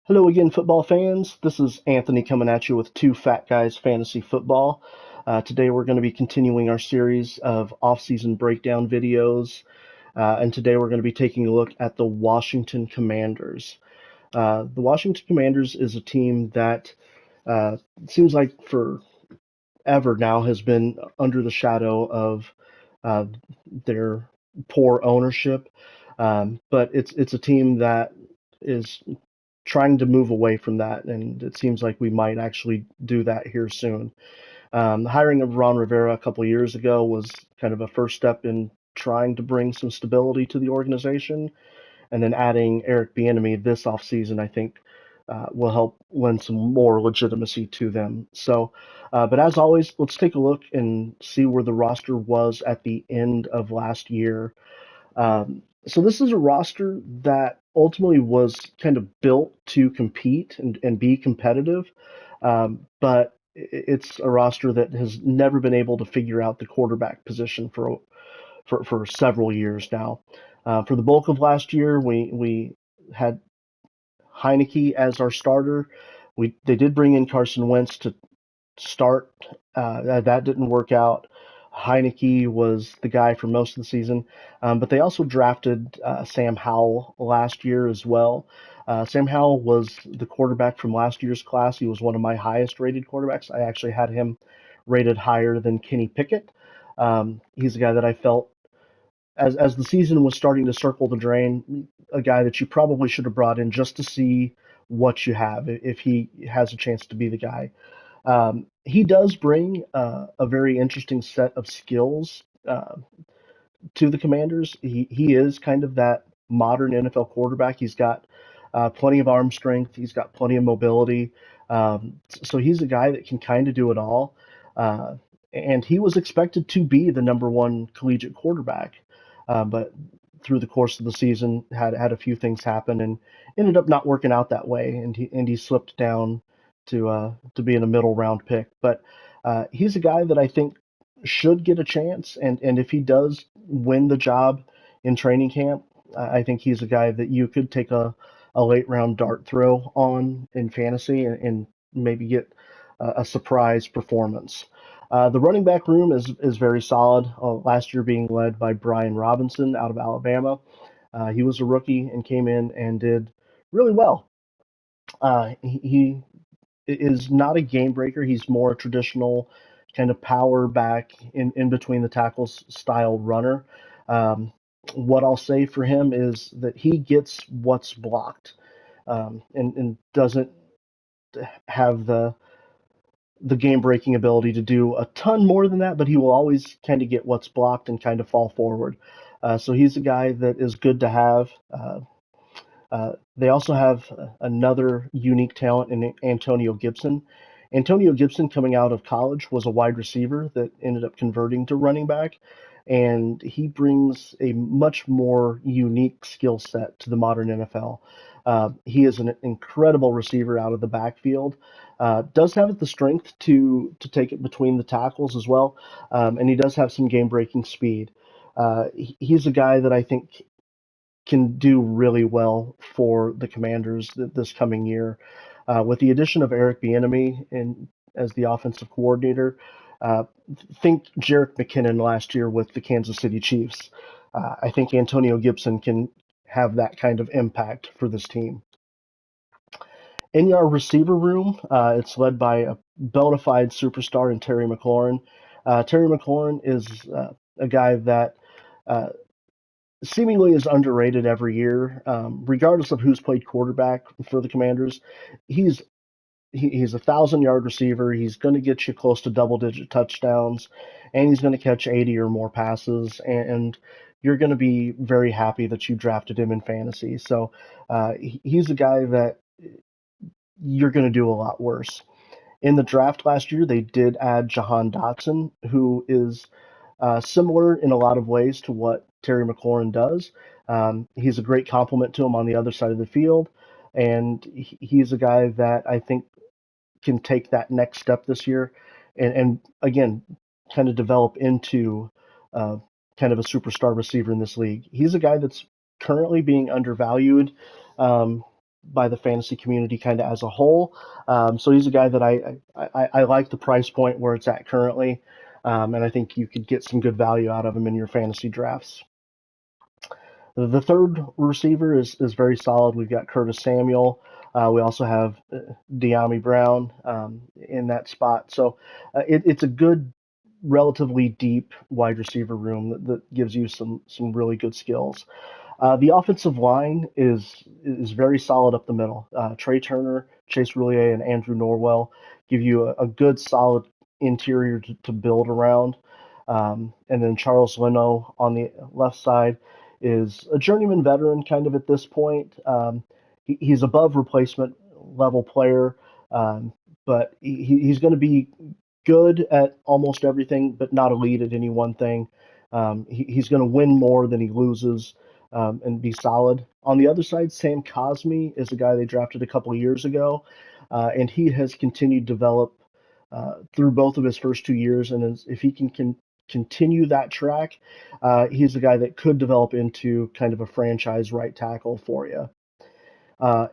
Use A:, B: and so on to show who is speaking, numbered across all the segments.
A: Hello again, football fans. This is Anthony coming at you with Two Fat Guys Fantasy Football. Today we're going to be continuing our series of off-season breakdown videos, and today we're going to be taking a look at the Washington Commanders. The Washington Commanders is a team that it seems like forever now has been under the shadow of uh, their poor ownership, but it's a team that is trying to move away from that, and it seems like we might actually do that here soon. The hiring of Ron Rivera a couple of years ago was kind of a first step in trying to bring some stability to the organization, and then adding Eric Bieniemy this offseason, I think, will help lend some more legitimacy to them. But as always, let's take a look and see where the roster was at the end of last year. So this is a roster that ultimately was kind of built to compete and be competitive, but it's a roster that has never been able to figure out the quarterback position for several years now. For the bulk of last year, we had Heineke as our starter. They did bring in Carson Wentz to start. That didn't work out. Heineke was the guy for most of the season, but they also drafted Sam Howell last year as well. Sam Howell was the quarterback from last year's class. He was one of my highest rated quarterbacks. I actually had him rated higher than Kenny Pickett. He's a guy that I felt as the season was starting to circle the drain, a guy that you probably should have brought in just to see what you have if he has a chance to be the guy. He does bring a very interesting set of skills to the Commanders. He is kind of that modern NFL quarterback. He's got plenty of arm strength. He's got plenty of mobility. So he's a guy that can kind of do it all. Uh, and he was expected to be the number one collegiate quarterback, but through the course of the season had a few things happen and ended up not working out that way. And he slipped down to being a middle round pick. But he's a guy that I think should get a chance, and if he does win the job in training camp, I think he's a guy that you could take a late round dart throw on in fantasy and maybe get a surprise performance. The running back room is very solid. Last year being led by Brian Robinson out of Alabama. He was a rookie and came in and did really well. He is not a game breaker. He's more a traditional kind of power back in between the tackles style runner. Um, what I'll say for him is that he gets what's blocked, and doesn't have the game breaking ability to do a ton more than that, but he will always kind of get what's blocked and kind of fall forward. So he's a guy that is good to have. They also have another unique talent in Antonio Gibson. Antonio Gibson, coming out of college, was a wide receiver that ended up converting to running back, and he brings a much more unique skill set to the modern NFL. He is an incredible receiver out of the backfield. Does have the strength to take it between the tackles as well, and he does have some game breaking speed. He's a guy that I think can do really well for the Commanders this coming year. With the addition of Eric Bieniemy in as the offensive coordinator, uh, think Jerick McKinnon last year with the Kansas City Chiefs. I think Antonio Gibson can have that kind of impact for this team. In our receiver room, it's led by a bona fide superstar in Terry McLaurin. Terry McLaurin is a guy that uh, seemingly is underrated every year, regardless of who's played quarterback for the Commanders. He's he's 1,000 yard receiver. He's going to get you close to double digit touchdowns, and he's going to catch 80 or more passes, and you're going to be very happy that you drafted him in fantasy. So he's a guy that you're going to do a lot worse. In the draft last year, they did add Jahan Dotson, who is similar in a lot of ways to what Terry McLaurin does. He's a great complement to him on the other side of the field, and he's a guy that I think can take that next step this year, and again, kind of develop into uh, kind of a superstar receiver in this league. He's a guy that's currently being undervalued. Um, by the fantasy community kind of as a whole. So he's a guy that I like the price point where it's at currently, and I think you could get some good value out of him in your fantasy drafts. The third receiver is very solid. We've got Curtis Samuel. We also have De'Ami Brown in that spot. So it's a good, relatively deep wide receiver room that gives you some really good skills. The offensive line is very solid up the middle. Trey Turner, Chase Roulier, and Andrew Norwell give you a good, solid interior to build around. And then Charles Leno on the left side is a journeyman veteran kind of at this point. He's above replacement level player, um, but he's going to be good at almost everything, but not elite at any one thing. He's going to win more than he loses and be solid. On the other side, Sam Cosmi is a guy they drafted a couple of years ago, and he has continued to develop through both of his first 2 years. And if he can continue that track, he's a guy that could develop into kind of a franchise right tackle for you.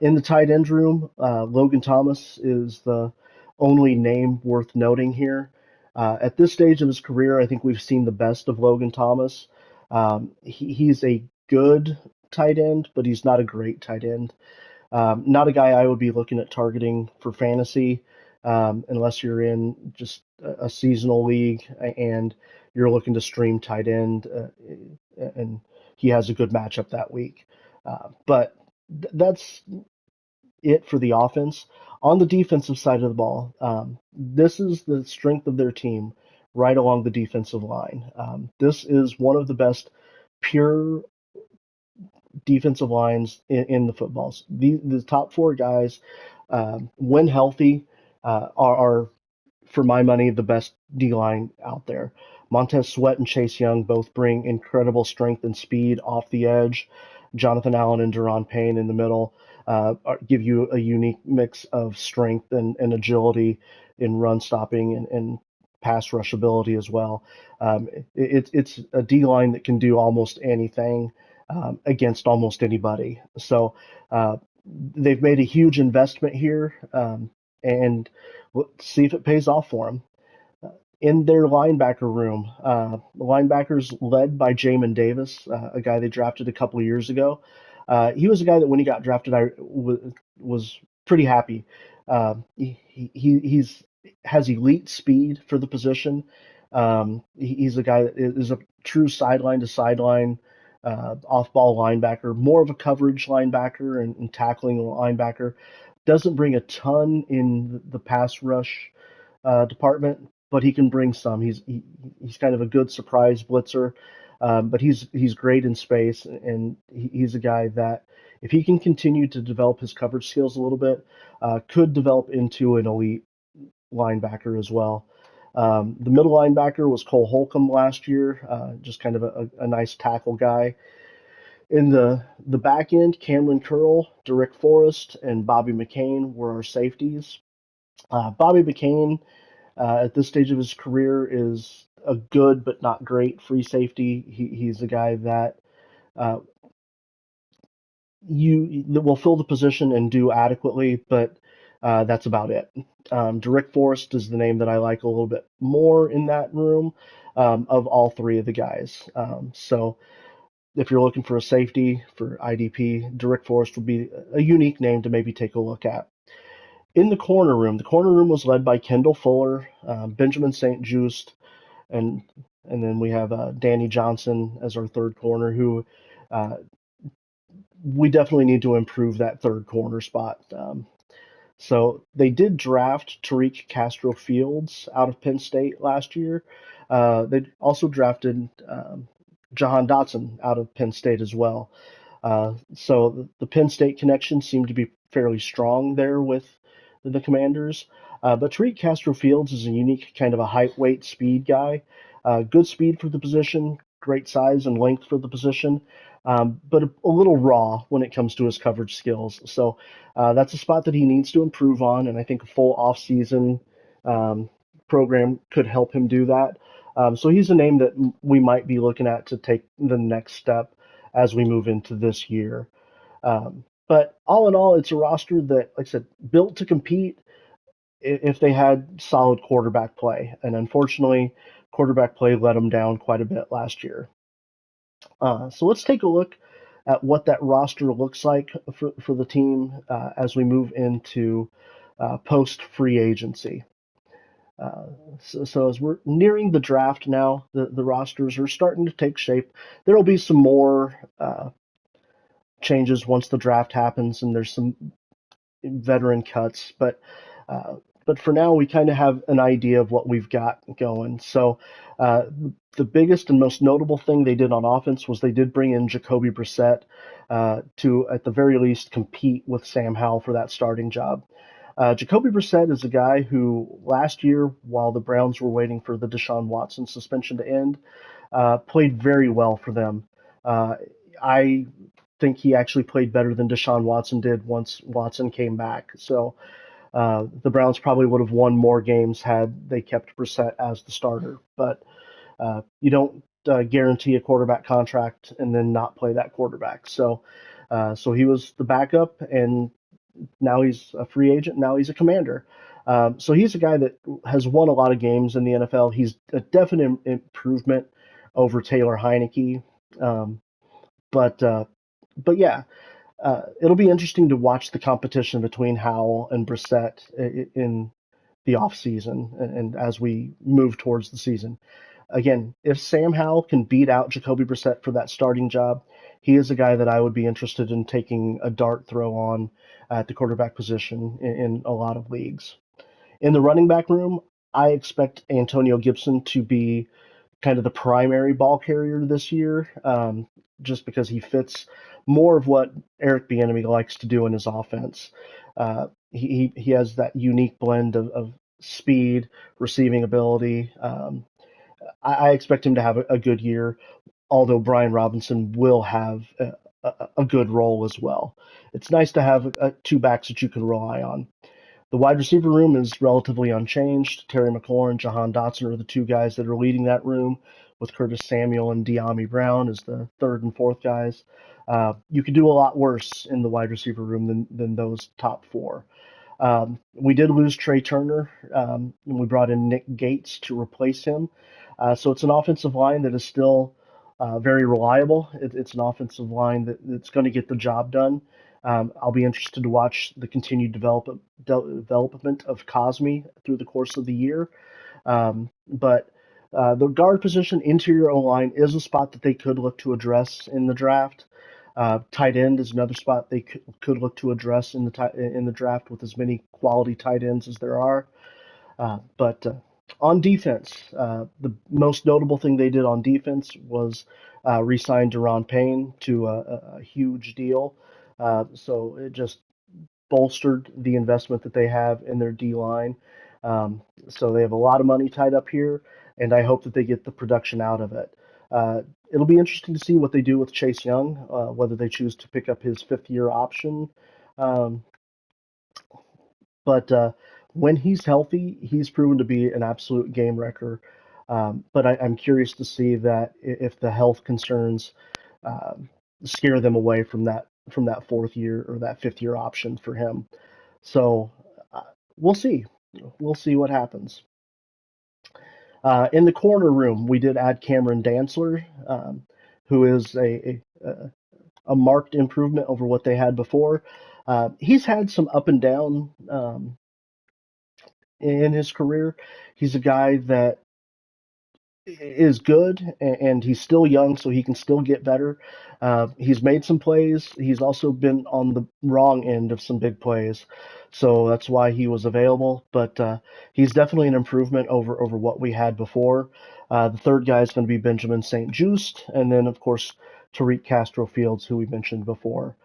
A: In the tight end room, Logan Thomas is the only name worth noting here. At this stage of his career, I think we've seen the best of Logan Thomas. He's a good tight end, but he's not a great tight end. Not a guy I would be looking at targeting for fantasy unless you're in just a seasonal league and you're looking to stream tight end and he has a good matchup that week. But that's it for the offense. On the defensive side of the ball, this is the strength of their team right along the defensive line. This is one of the best pure defensive lines in the footballs. The top four guys, when healthy, are, for my money, the best D line out there. Montez Sweat and Chase Young both bring incredible strength and speed off the edge. Jonathan Allen and Deron Payne in the middle give you a unique mix of strength and agility in run stopping and pass rush ability as well. It's a D line that can do almost anything against almost anybody. So they've made a huge investment here, and we'll see if it pays off for them. In their linebacker room, the linebackers led by Jamin Davis, a guy they drafted a couple of years ago. He was a guy that when he got drafted, was pretty happy. He's has elite speed for the position. He's a guy that is a true sideline to sideline off-ball linebacker, more of a coverage linebacker and tackling linebacker. Doesn't bring a ton in the pass rush department, but he can bring some. He's kind of a good surprise blitzer, but he's great in space, and he's a guy that if he can continue to develop his coverage skills a little bit, could develop into an elite linebacker as well. The middle linebacker was Cole Holcomb last year, just kind of a nice tackle guy. In the back end, Cameron Curl, Derek Forrest, and Bobby McCain were our safeties. Bobby McCain, at this stage of his career, is a good but not great free safety. He's a guy that uh, that will fill the position and do adequately, but that's about it. Derek Forrest is the name that I like a little bit more in that room of all three of the guys. So if you're looking for a safety for IDP, Derek Forrest would be a unique name to maybe take a look at. In the corner room was led by Kendall Fuller, Benjamin St. Juste, and and then we have Danny Johnson as our third corner, who uh, we definitely need to improve that third corner spot. So they did draft Tariq Castro Fields out of Penn State last year. They also drafted Jahan Dotson out of Penn State as well. So the Penn State connection seemed to be fairly strong there with the Commanders. But Tariq Castro Fields is a unique kind of a height, weight, speed guy. Good speed for the position, great size and length for the position, but a little raw when it comes to his coverage skills. So that's a spot that he needs to improve on, and I think a full off-season um, program could help him do that. So he's a name that we might be looking at to take the next step as we move into this year. But all in all, it's a roster that, like I said, built to compete if they had solid quarterback play. And unfortunately, quarterback play let them down quite a bit last year. So let's take a look at what that roster looks like for the team as we move into post free agency. Uh, so as we're nearing the draft now, the rosters are starting to take shape. There will be some more changes once the draft happens, and there's some veteran cuts, uh, but for now we kind of have an idea of what we've got going. So uh, the biggest and most notable thing they did on offense was they did bring in Jacoby Brissett to, at the very least, compete with Sam Howell for that starting job. Jacoby Brissett is a guy who last year, while the Browns were waiting for the Deshaun Watson suspension to end, played very well for them. Uh, I think he actually played better than Deshaun Watson did once Watson came back. So the Browns probably would have won more games had they kept Brissett as the starter. But you don't guarantee a quarterback contract and then not play that quarterback. So he was the backup, and now he's a free agent. Now he's a commander. So he's a guy that has won a lot of games in the NFL. He's a definite improvement over Taylor Heineke. Um, but but yeah, it'll be interesting to watch the competition between Howell and Brissett in the offseason and as we move towards the season. Again, if Sam Howell can beat out Jacoby Brissett for that starting job, he is a guy that I would be interested in taking a dart throw on at the quarterback position in a lot of leagues. In the running back room, I expect Antonio Gibson to be kind of the primary ball carrier this year, just because he fits more of what Eric Bieniemy likes to do in his offense. He has that unique blend of speed, receiving ability. I expect him to have a good year, although Brian Robinson will have a good role as well. It's nice to have two backs that you can rely on. The wide receiver room is relatively unchanged. Terry McLaurin, Jahan Dotson are the two guys that are leading that room, with Curtis Samuel and De'Ami Brown as the third and fourth guys. You could do a lot worse in the wide receiver room than those top four. We did lose Trey Turner, and we brought in Nick Gates to replace him. So it's an offensive line that is still very reliable. It's an offensive line that's going to get the job done. I'll be interested to watch the continued development of Cosme through the course of the year. But the guard position, interior O line, is a spot that they could look to address in the draft. Tight end is another spot they could look to address in the draft with as many quality tight ends as there are. But on defense, the most notable thing they did on defense was re-sign Deron Payne to a huge deal. So it just bolstered the investment that they have in their D line. So they have a lot of money tied up here, and I hope that they get the production out of it. It'll be interesting to see what they do with Chase Young, whether they choose to pick up his fifth-year option. Um, but when he's healthy, he's proven to be an absolute game wrecker. But I'm curious to see that if the health concerns um, scare them away from that fourth year or that fifth-year option for him. So uh, we'll see. We'll see what happens. In the corner room, we did add Cameron Dantzler, who is a marked improvement over what they had before. He's had some up and down in his career. He's a guy that is good, and he's still young, so he can still get better. He's made some plays. He's also been on the wrong end of some big plays, so that's why he was available. But he's definitely an improvement over what we had before. The third guy is going to be Benjamin St. Juste, and then of course Tariq Castro Fields, who we mentioned before.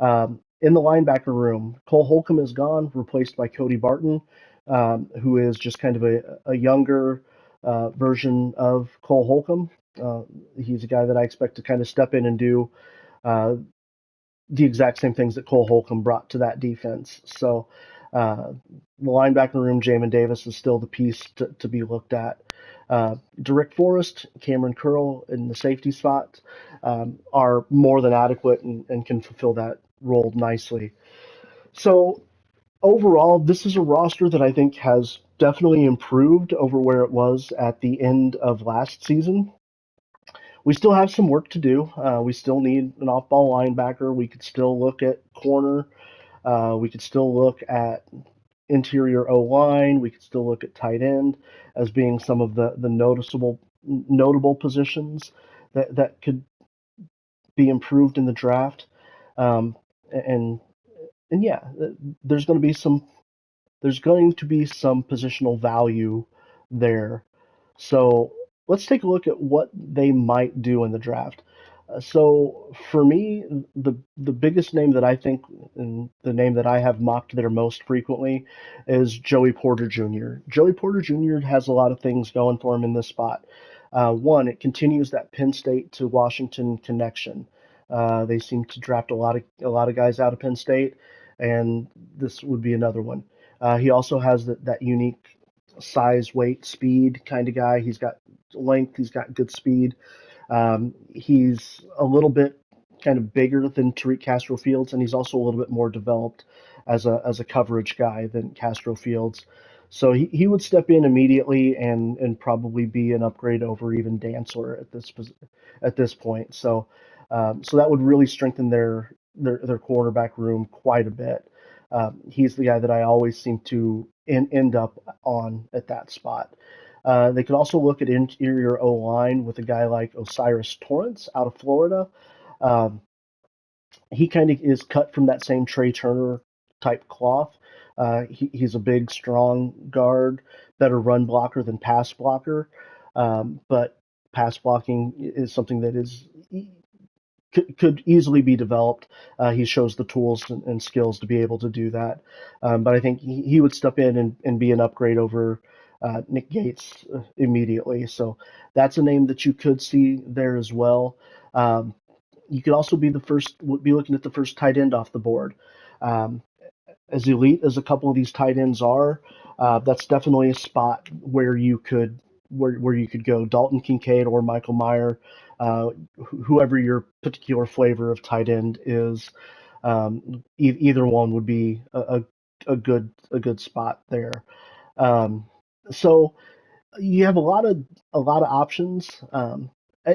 A: In the linebacker room, Cole Holcomb is gone, replaced by Cody Barton, who is just kind of a younger version of Cole Holcomb. Uh, he's a guy that I expect to kind of step in and do uh, the exact same things that Cole Holcomb brought to that defense. So the linebacker room, Jamin Davis is still the piece to be looked at. Derek Forrest, Cameron Curl in the safety spot are more than adequate and can fulfill rolled nicely. So overall, this is a roster that I think has definitely improved over where it was at the end of last season. We still have some work to do. We still need an off-ball linebacker. We could still look at corner. We could still look at interior O line. We could still look at tight end as being some of the notable positions that could be improved in the draft. Um, and and yeah, there's going to be some there's going to be some positional value there. So let's take a look at what they might do in the draft. So for me, the biggest name that I think, and the name that I have mocked there most frequently, is Joey Porter Jr. Joey Porter Jr. has a lot of things going for him in this spot. One, it continues that Penn State to Washington connection. They seem to draft a lot of guys out of Penn State, and this would be another one. He also has that unique size, weight, speed kind of guy. He's got length. He's got good speed. He's a little bit kind of bigger than Tariq Castro Fields, and he's also a little bit more developed as a coverage guy than Castro Fields. So he would step in immediately and probably be an upgrade over even Dantzler at this point. So that would really strengthen their quarterback room quite a bit. He's the guy that I always seem to end up on at that spot. They could also look at interior O line with a guy like Osiris Torrance out of Florida. Um, he kind of is cut from that same Trey Turner type cloth. He's a big, strong guard, better run blocker than pass blocker. But pass blocking is something that could easily be developed. He shows the tools and skills to be able to do that. But I think he would step in and be an upgrade over Nick Gates immediately. So that's a name that you could see there as well. Um, you could also be looking at the first tight end off the board. Um, as elite as a couple of these tight ends are, that's definitely a spot where you could go Dalton Kincaid or Michael Meyer, whoever your particular flavor of tight end is. Either one would be a good spot there. Um, so you have a lot of options.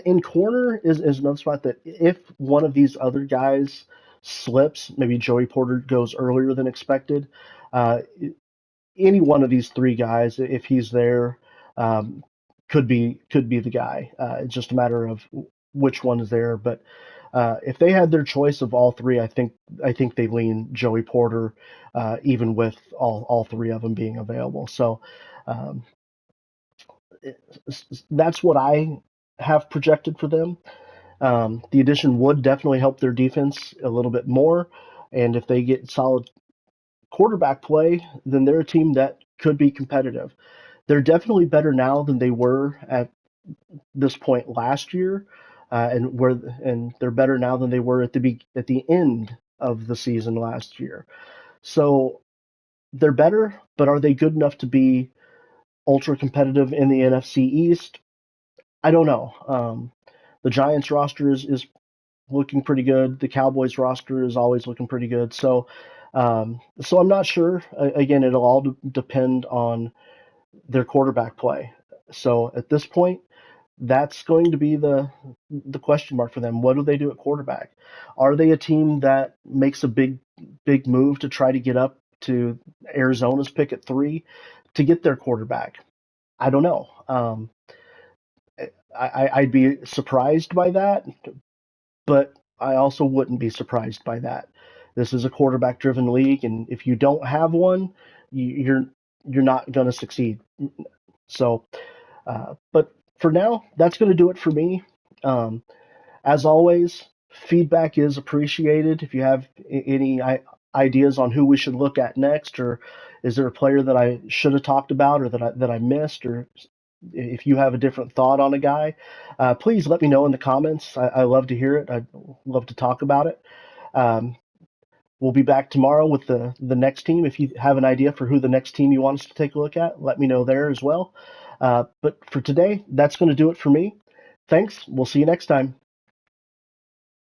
A: In corner is another spot that if one of these other guys slips, maybe Joey Porter goes earlier than expected. Uh, any one of these three guys, if he's there, um, could be the guy. It's just a matter of which one is there. But if they had their choice of all three, I think they lean Joey Porter, even with all three of them being available. So um, that's what I have projected for them. The addition would definitely help their defense a little bit more, and if they get solid quarterback play, then they're a team that could be competitive. They're definitely better now than they were at this point last year, and they're better now than they were at the end of the season last year. So they're better, but are they good enough to be ultra competitive in the NFC East? I don't know. The Giants roster is looking pretty good. The Cowboys roster is always looking pretty good. So I'm not sure. Again, it'll all depend on their quarterback play. So at this point, that's going to be the question mark for them. What do they do at quarterback? Are they a team that makes a big move to try to get up to Arizona's pick at 3 to get their quarterback? I don't know. I'd be surprised by that, but I also wouldn't be surprised by that. This is a quarterback-driven league, and if you don't have one, you're not going to succeed. So, but for now, that's going to do it for me. Um, as always, feedback is appreciated. If you have any ideas on who we should look at next, or is there a player that I should have talked about, or that I missed, or if you have a different thought on a guy, please let me know in the comments. I love to hear it. I'd love to talk about it. Um, we'll be back tomorrow with the next team. If you have an idea for who the next team you want us to take a look at, let me know there as well. But for today, that's going to do it for me. Thanks. We'll see you next time.